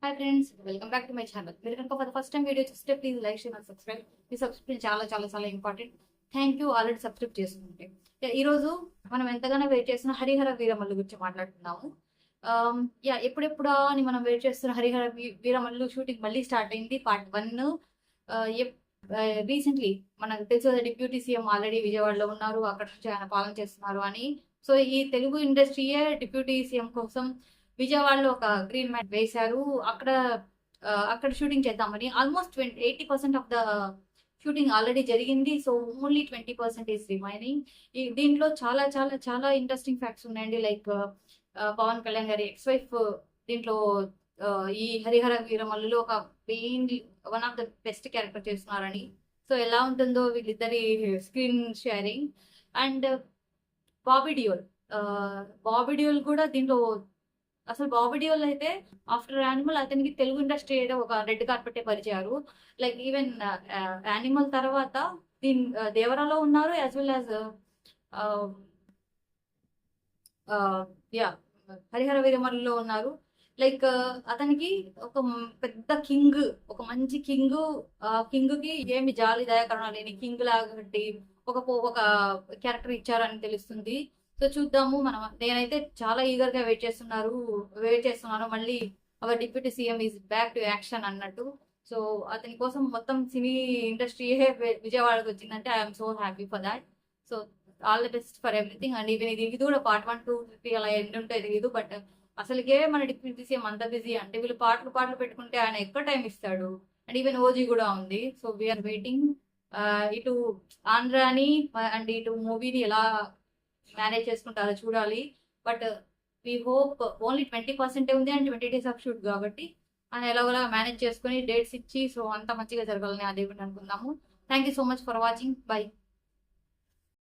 Hi friends, welcome back to my channel. మీరు కనుక for the first time video చూస్తే please like, share and subscribe. ఈ subscription చాలా చాలా చాలా important. Thank you already subscribe చేసుకుంటే. ఈరోజు మనం ఎంతగానో వెయిట్ చేసిన హరిహర వీరమల్లు గురించి మాట్లాడుతున్నాము. ఎప్పుడెప్పుడా అని మనం వెయిట్ చేస్తున్న హరిహర వీరమల్లు షూటింగ్ మళ్ళీ స్టార్ట్ అయింది. పార్ట్ 1 రీసెంట్లీ మనకు తెలుసు కదా, డిప్యూటీ సీఎం ఆల్రెడీ విజయవాడలో ఉన్నారు, అక్కడ నుంచి ఆయన పాలన చేస్తున్నారు అని. సో ఈ తెలుగు ఇండస్ట్రీయే డిప్యూటీ సీఎం కోసం విజయవాడలో ఒక గ్రీన్ మ్యాట్ వేశారు. అక్కడ షూటింగ్ చేద్దామని. Almost 80% of the shooting already జరిగింది. So only 20% is remaining. దీంట్లో చాలా చాలా చాలా ఇంట్రెస్టింగ్ ఫ్యాక్ట్స్ ఉన్నాయండి. లైక్ పవన్ కళ్యాణ్ గారి ఎక్స్ వైఫ్ దీంట్లో ఈ హరిహర వీరమల్లులో ఒక main one of the best character చేస్తున్నారని. సో ఎలా ఉంటుందో వీళ్ళిద్దరి screen sharing. And Bobby Deol కూడా దీంట్లో, అసలు బాబీ డియోల్ అయితే ఆఫ్టర్ యానిమల్ అతనికి తెలుగు ఇండస్ట్రీ అయితే ఒక రెడ్ కార్పెట్ పరిచారు. లైక్ ఈవెన్ యానిమల్ తర్వాత దేవరాలో ఉన్నారు, యాజ్ వెల్ యాజ్ హరిహర వీరమల్లులో ఉన్నారు. లైక్ అతనికి ఒక పెద్ద కింగ్, ఒక మంచి కింగ్ కి ఏమి జాలి దయాకరణ లేని కింగ్ లాగా ఒక క్యారెక్టర్ ఇచ్చారని తెలుస్తుంది. సో చూద్దాము. నేనైతే చాలా ఈగర్ గా వెయిట్ చేస్తున్నాను. మళ్ళీ hour deputy CM is back to action అన్నట్టు. సో అతని కోసం మొత్తం సినీ ఇండస్ట్రీ విజయవాడకు వచ్చిందంటే I'm so happy for that. So all the best for everything. And even ఇది కూడా పార్ట్ 1, 2, 3 అలా ఎన్ని ఉంటాయి తెలియదు. బట్ అసలుకే మన డిప్యూటీ సీఎం అంత బిజీ అంటే వీళ్ళు పాటలు పెట్టుకుంటే ఆయన ఎక్కువ టైం ఇస్తాడు. అండ్ ఈవెన్ ఓజీ కూడా ఉంది. So we are waiting. ఇటు ఆంధ్రాని అండ్ ఇటు మూవీని ఎలా మేనేజ్ చేసుకుంటారో చూడాలి. బట్ వీ హోప్ ఓన్లీ 20% ఉంది అండ్ 20 days ఆఫ్ షూట్ కాబట్టి ఆయన ఎలాగోలా మేనేజ్ చేసుకుని డేట్స్ ఇచ్చి సో అంత మంచిగా జరగాలని అదే అనుకుందాము. Thank you so much for watching. By.